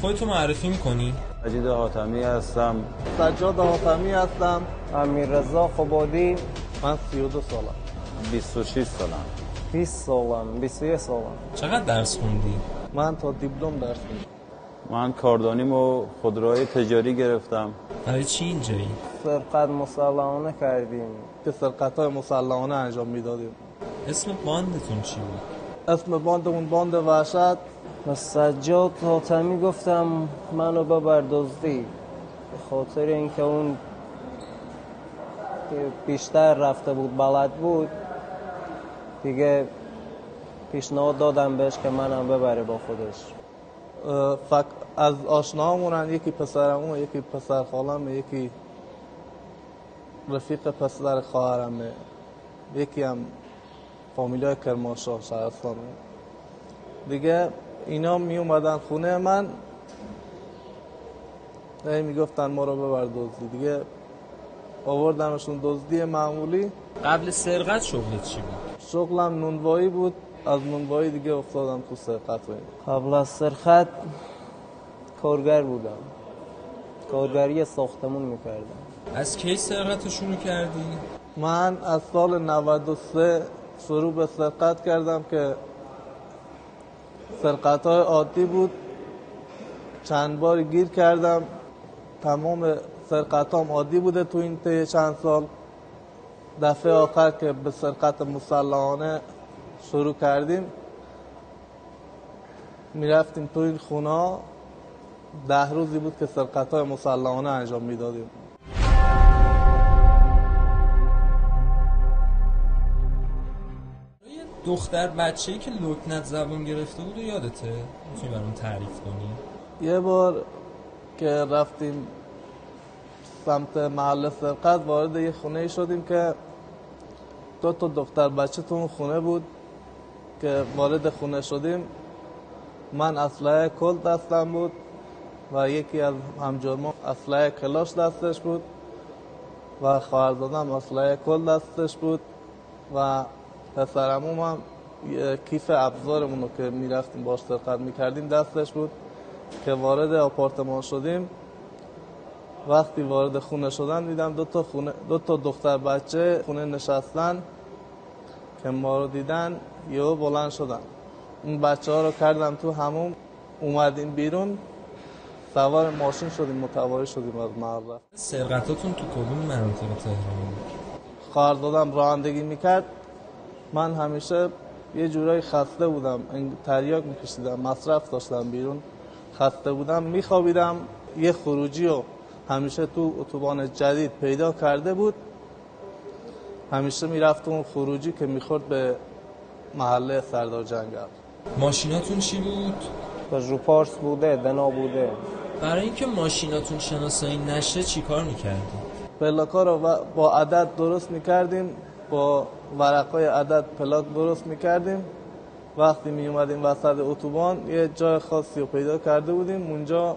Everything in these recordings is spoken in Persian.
خودتو معرفی میکنی؟ مجید حاتمی هستم. سجاد حاتمی هستم. امیررضا خبادی. من 32 سالم. 26 سالم. 20 سالم. 21 سالم. چقدر درس خوندی؟ من تا دیپلم درس خوندم. من کاردانیم و خودروهای تجاری گرفتم. برای چی اینجایی؟ سرقت مسلحانه کردیم. که سرقت‌های مسلحانه انجام میدادیم. اسم باندتون چی بود؟ اسم باندمون باند وحشت. و سجاد حاتمی گفتم منو ببر دزدی، به خاطر اینکه اون بیشتر رفته بود، بلد بود دیگه، پیشنهاد دادم بهش که منم ببره با خودش. از آشناهامونن، یکی پسرمون، یکی پسر خالمه، یکی رفیق پسر خواهرمه، یکی هم فامیلای کرمانشاه شهرستانه. دیگه اینا می اومدن خونه من، میگفتن ما رو ببر دزدی. دیگه آوردمشون دزدی معمولی. قبل سرقت شغلت چی بود؟ شغلم نونوایی بود. از نونوایی دیگه افتادم تو سرقت. قبل از سرقت کارگر بودم، کارگری ساختمون میکردم. از کی سرقت شروع کردی؟ من از سال 93 شروع به سرقت کردم که سرقت‌های عادی بود. چند بار گیر کردم. تمام سرقتام عادی بوده تو این طی چند سال. دفعه آخر که به سرقت مسلحانه شروع کردیم، میرفتیم تو این خونه. 10 روزی بود که سرقت‌های مسلحانه انجام میدادیم. دختر بچه‌ای که لکنت زبون گرفته بود و یادته؟ میتونی برام تعریف کنی؟ یه بار که رفتیم سمت محل سرقت، وارد یه خونه شدیم که 2 تا دختر بچه تو اون خونه بود. که وارد خونه شدیم، من اسلحه کل دستم بود و یکی از همجرمان اسلحه کلاش دستش بود و خواهرزادم اسلحه کل دستش بود و پسرعموم هم کیف ابزارمون رو که میرفتیم باش سرقت میکردیم دستش بود. که وارد آپارتمان شدیم، وقتی وارد خونه شدن دیدم 2 تا دختر بچه خونه نشستن. که ما رو دیدن یهو بلند شدن. اون بچه ها رو کردم تو همون، اومدیم بیرون، سوار ماشین شدیم، متواری شدیم از محل. سرقتاتون تو کدوم مناطق تهران بود؟ خواهرزادم رانندگی میکرد. من همیشه یه جورایی خسته بودم، تریاک میکشیدم، مصرف داشتم بیرون، خسته بودم، میخوابیدم. یه خروجی رو همیشه تو اتوبان جدید پیدا کرده بود. همیشه میرفت اون خروجی که میخورد به محله سردار جنگل. ماشیناتون چی بود؟ پژو پارس بوده، دنا بوده. برای اینکه ماشیناتون شناسایی نشه چی کار میکردیم؟ پلاکا رو با عدد درست میکردیم، با ورقای عدد پلاک درست میکردیم. وقتی می اومدیم وسط اتوبان یه جای خاصی رو پیدا کرده بودیم، اونجا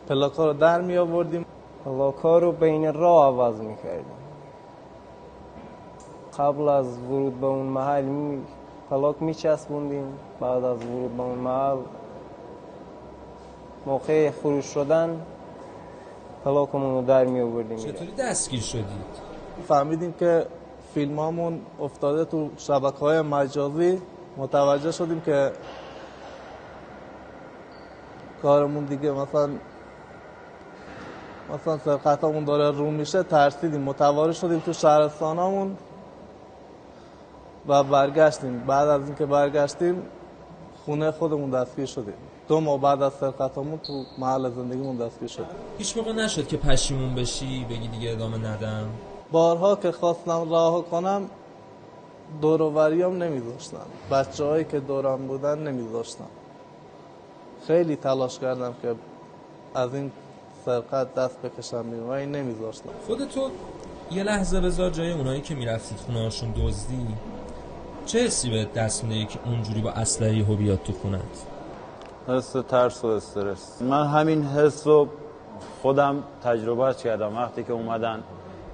پلاکا رو در می آوردیم. پلاکا رو بین راه عوض میکردیم. قبل از ورود به اون محل پلاک میچسبوندیم. بعد از ورود به اون محل، موقع خروج شدن پلاکمون رو در می آوردیم. چطوری دستگیر شدید؟ فهمیدیم که فیلمامون افتاده تو شبکه‌های مجازی. متوجه شدیم که کارمون دیگه مثلا سرقتامون داره رو میشه. ترسیدیم، متواری شدیم تو شهرستانامون و برگشتیم. بعد از اینکه برگشتیم خونه خودمون دستگیر شدیم. 2 ماه بعد از سرقتامون تو محل زندگیمون دستگیر شدیم. هیچ موقع نشد که پشیمون بشی بگی دیگه ادامه ندم؟ بارها که خواستم راه کنم دور و بریام نمیذاشتن. بچه‌هایی که دورم بودن نمیذاشتن. خیلی تلاش کردم که از این سرقت دست بکشم بیرون و این نمیذاشتن. خودتو یه لحظه بذار جای اونایی که میرفتید خونه هاشون دزدی. چه حسی بهت دست میده که اونجوری با اسلحه یهو بیاد تو خونت؟ حس ترس و استرس. من همین حس رو خودم تجربهش کردم. وقتی که اومدن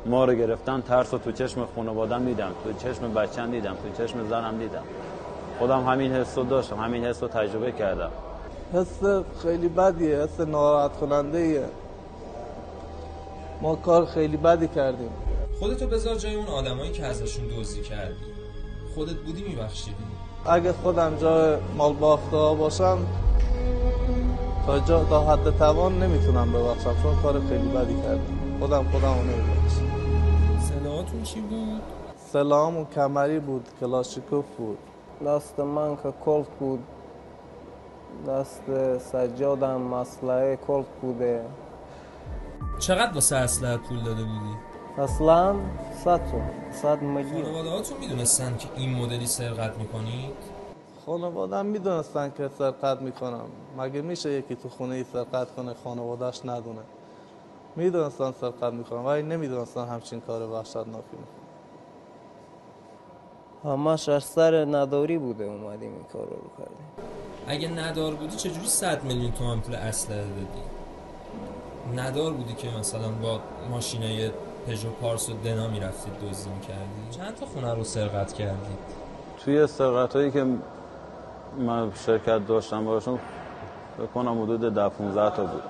ما رو گرفتن، ترس رو تو چشم خانواده‌ام دیدم، تو چشم بچه‌م دیدم، تو چشم زنم دیدم. خودم همین حس رو داشتم، همین حس رو تجربه کردم. حس خیلی بدیه، حس ناراحت کننده ایه. ما کار خیلی بدی کردیم. خودتو بذار جای اون آدمایی که ازشون دزدی کردی. خودت بودی میبخشیدی؟ اگه خودم جای مال باخته ها باشم تا حد توان نمیتونم ببخشم، چون کار خیلی بدی کردم. خودم رو نمیبخشم. سلاحاتون چی بود؟ سلاحمون کمری بود، کلاشیکوف بود. دست من که کلت بود، دست سجادم اسلحه کلت بوده. چقدر واسه اسلحه پول داده بودی؟ اصلا 100 میلیون. خانواده‌هاتون میدونستن که این مدلی سرقت میکنید؟ خانواده‌ام میدونستن که سرقت میکنم. مگه میشه یکی تو خونه ای سرقت کنه خانواده‌اش ندونه؟ میدونستن سرقت میکنم ولی نمیدونستن همچین کار وحشتناکی میکنم. همش از سر نداری بوده اومدیم این کار رو کردیم. اگه ندار بودی چجوری 100 میلیون تومان پول اسلحه دادی؟ ندار بودی که مثلا با ماشینای پژو پارس و دنا میرفتید دزدی میکردی؟ چند تا خونه رو سرقت کردید؟ توی سرقت‌هایی که من شرکت داشتم باشم بکنم حدود 10-15 تا بود.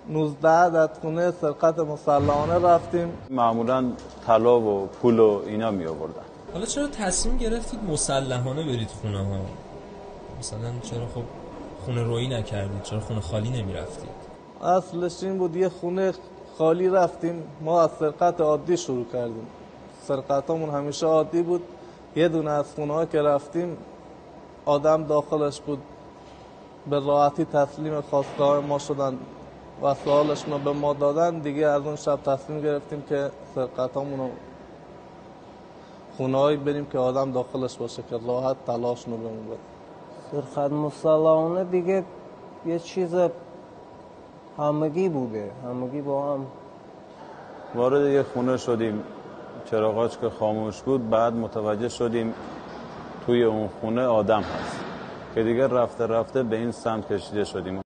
19 عدد خونه سرقت مسلحانه رفتیم. معمولا طلا و پول و اینا می آوردن. حالا چرا تصمیم گرفتید مسلحانه برید خونه ها؟ مثلا چرا خب خونه رویی نکردید؟ چرا خونه خالی نمیرفتید؟ اصلش این بود یه خونه خالی رفتیم، ما از سرقت عادی شروع کردیم. سرقتامون همیشه عادی بود. یه دونه از خونه ها که رفتیم آدم داخلش بود، به راحتی تسلیم خواسته های ما شدن، وسایلشون رو به ما دادن. دیگه از اون شب تصمیم گرفتیم که سرقتامون رو خونه هایی بریم که آدم داخلش باشه که راحت تلاشون رو بهمون بده. سرقت مسلحانه دیگه یه چیز همگی بوده، همگی با هم. وارد یه خونه شدیم، چراغاش که خاموش بود، بعد متوجه شدیم توی اون خونه آدم هست که دیگه رفته رفته به این سمت کشیده شدیم.